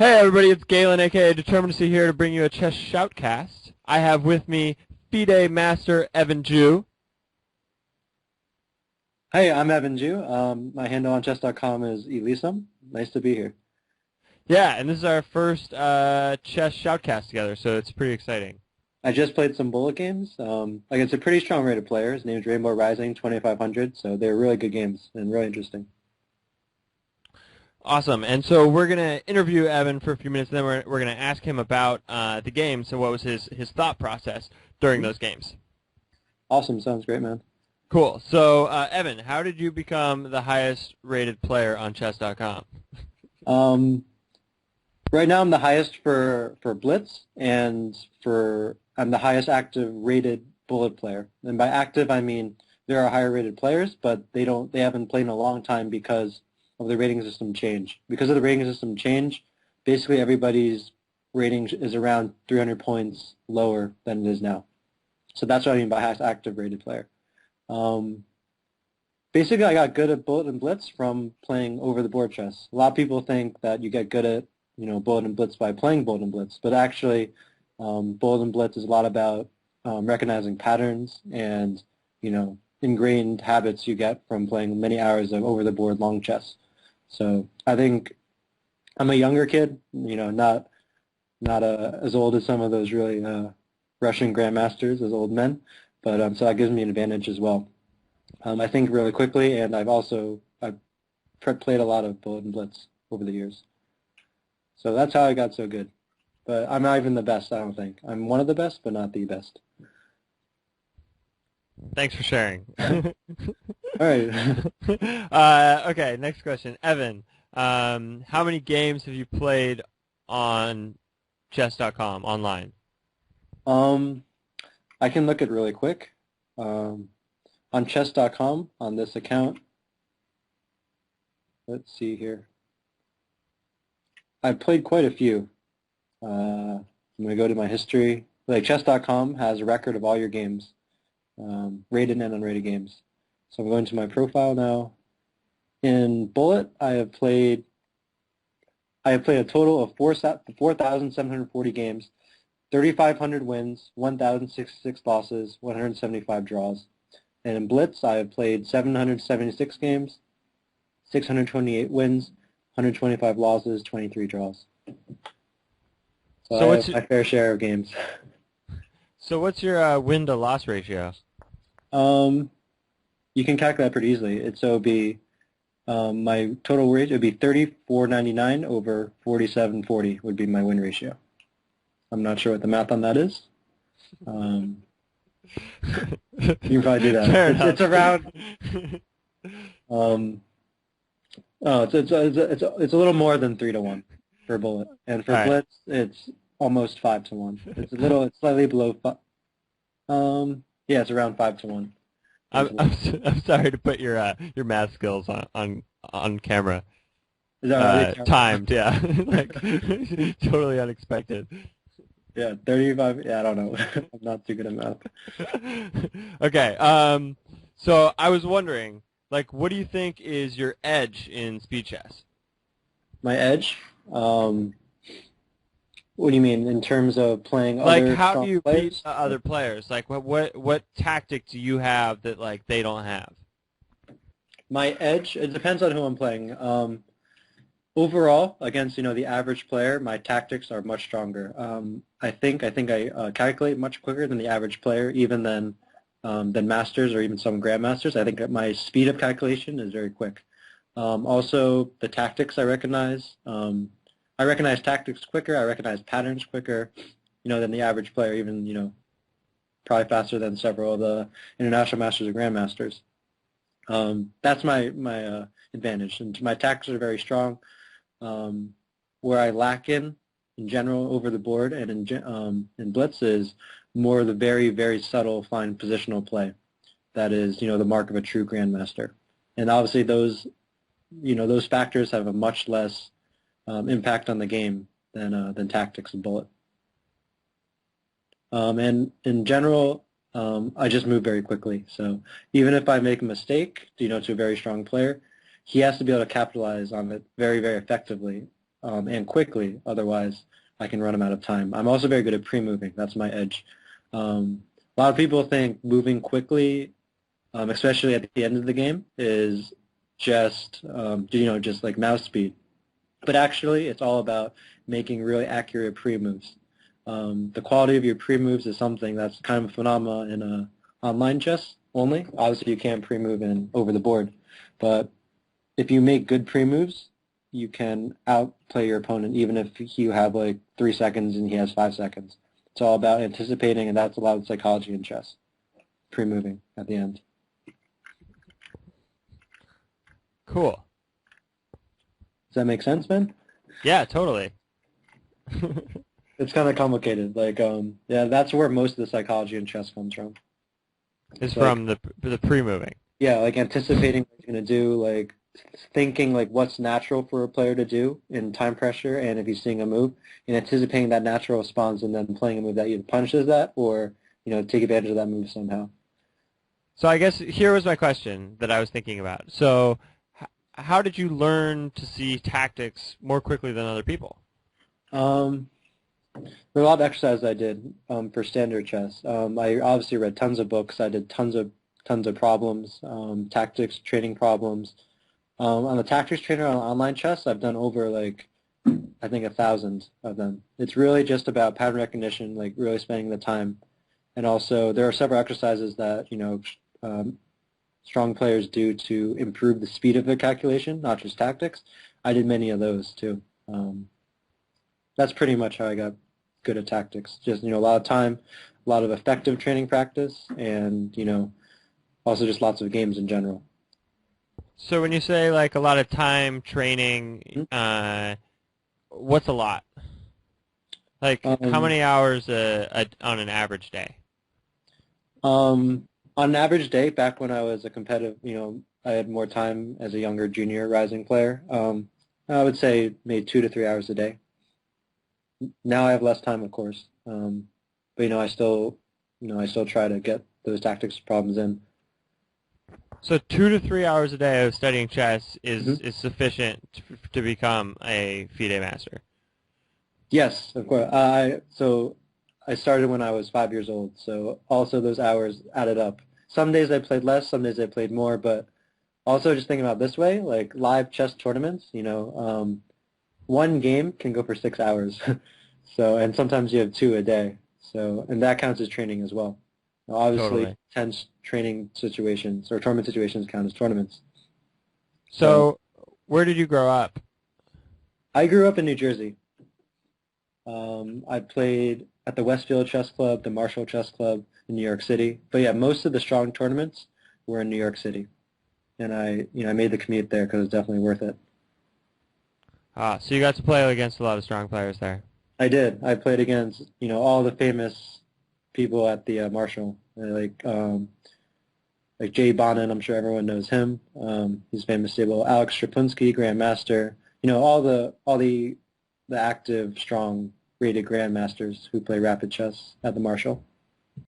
Hey everybody, it's Galen, aka Determinacy, here to bring you a chess shoutcast. I have with me FIDE Master Evan Jew. Hey, I'm Evan Jew. My handle on chess.com is Elisum. Nice to be here. Yeah, and this is our first chess shoutcast together, so it's pretty exciting. I just played some bullet games. It's a pretty strong rated player. His name is Rainbow Rising 2500, so they're really good games and really interesting. Awesome, and so we're going to interview Evan for a few minutes, and then we're going to ask him about the game, so what was his thought process during those games. Awesome, sounds great, man. Cool. So, Evan, how did you become the highest rated player on chess.com? Right now I'm the highest for Blitz, and I'm the highest active rated bullet player. And by active I mean there are higher rated players, but they haven't played in a long time because of the rating system change. Because of the rating system change, basically everybody's rating is around 300 points lower than it is now. So that's what I mean by highest active rated player. Basically, I got good at bullet and blitz from playing over-the-board chess. A lot of people think that you get good at bullet and blitz by playing bullet and blitz, but actually, bullet and blitz is a lot about recognizing patterns and ingrained habits you get from playing many hours of over-the-board long chess. So I think I'm a younger kid, not as old as some of those really Russian grandmasters as old men, but so that gives me an advantage as well. I think really quickly, and I've played a lot of bullet and blitz over the years. So that's how I got so good. But I'm not even the best, I don't think. I'm one of the best, but not the best. Thanks for sharing. All right. Okay, next question. Evan, how many games have you played on chess.com online? I can look it really quick. On chess.com, on this account, let's see here. I've played quite a few. I'm going to go to my history. Like chess.com has a record of all your games, rated and unrated games. So I'm going to my profile now. In Bullet, I have played a total of 4,740 games, 3,500 wins, 1,066 losses, 175 draws. And in Blitz, I have played 776 games, 628 wins, 125 losses, 23 draws. So I have my fair share of games. So what's your win-to-loss ratio? You can calculate that pretty easily. So it would be my total rate would be 34.99 over 47.40 would be my win ratio. I'm not sure what the math on that is. You can probably do that. It's around. It's a little more than 3-1 for bullet, and for blitz, it's almost 5-1. It's slightly below 5. Yeah, it's around 5-1. I'm sorry to put your math skills on camera. Is that right? Timed, yeah, like totally unexpected. Yeah, 35. Yeah, I don't know. I'm not too good at math. Okay. So I was wondering, like, what do you think is your edge in speed chess? My edge? What do you mean in terms of playing other like, how do you players? beat other players? Like, what tactic do you have that like they don't have? My edge? It depends on who I'm playing. Overall, against the average player, my tactics are much stronger. I think I calculate much quicker than the average player, even than masters or even some grandmasters. I think my speed of calculation is very quick. Also, the tactics I recognize. I recognize tactics quicker. I recognize patterns quicker, than the average player. Even probably faster than several of the international masters or grandmasters. That's my advantage, and my tactics are very strong. Where I lack in general over the board and in Blitz is more of the very, very subtle, fine positional play. That is, the mark of a true grandmaster. And obviously those factors have a much less impact on the game than tactics and Bullet. And in general, I just move very quickly. So even if I make a mistake, to a very strong player, he has to be able to capitalize on it very, very effectively and quickly. Otherwise, I can run them out of time. I'm also very good at pre-moving. That's my edge. A lot of people think moving quickly, especially at the end of the game, is just just like mouse speed. But actually, it's all about making really accurate pre-moves. The quality of your pre-moves is something that's kind of a phenomenon in online chess only. Obviously, you can't pre-move in over the board, but if you make good pre-moves, you can outplay your opponent even if you have like 3 seconds and he has 5 seconds. It's all about anticipating, and that's a lot of psychology in chess. Pre-moving at the end. Cool. Does that make sense, Ben? Yeah, totally. It's kind of complicated. Like, yeah, that's where most of the psychology in chess comes from. It's from the pre-moving. Yeah, like anticipating what you're going to do, like thinking like what's natural for a player to do in time pressure, and if he's seeing a move, and anticipating that natural response, and then playing a move that either punishes that or take advantage of that move somehow. So I guess here was my question that I was thinking about. So how did you learn to see tactics more quickly than other people? There were a lot of exercises I did for standard chess. I obviously read tons of books. I did tons of problems, tactics, training problems. On the tactics trainer on online chess, I've done over I think 1,000 of them. It's really just about pattern recognition, like really spending the time. And also there are several exercises that, strong players do to improve the speed of their calculation, not just tactics. I did many of those too. That's pretty much how I got good at tactics. Just, a lot of time, a lot of effective training practice, and, also just lots of games in general. So when you say like a lot of time training, what's a lot? Like how many hours on an average day? On an average day, back when I was a competitive, I had more time as a younger junior rising player. I would say maybe 2 to 3 hours a day. Now I have less time, of course, but I still try to get those tactics problems in. So 2 to 3 hours a day of studying chess is sufficient to become a FIDE master. Yes, of course. So I started when I was 5 years old, so also those hours added up. Some days I played less, some days I played more, but also just thinking about it this way, like live chess tournaments, one game can go for 6 hours. So, and sometimes you have 2 a day. So, and that counts as training as well. Now, obviously, Totally. tense training situations or tournament situations count as tournaments. So where did you grow up? I grew up in New Jersey. I played at the Westfield Chess Club, the Marshall Chess Club in New York City. But yeah, most of the strong tournaments were in New York City. And I made the commute there because it was definitely worth it. So you got to play against a lot of strong players there. I did. I played against, all the famous people at the Marshall, like Jay Bonin. I'm sure everyone knows him. He's famous stable. Alex Strapunski, Grandmaster. All the active, strong, rated grandmasters who play rapid chess at the Marshall.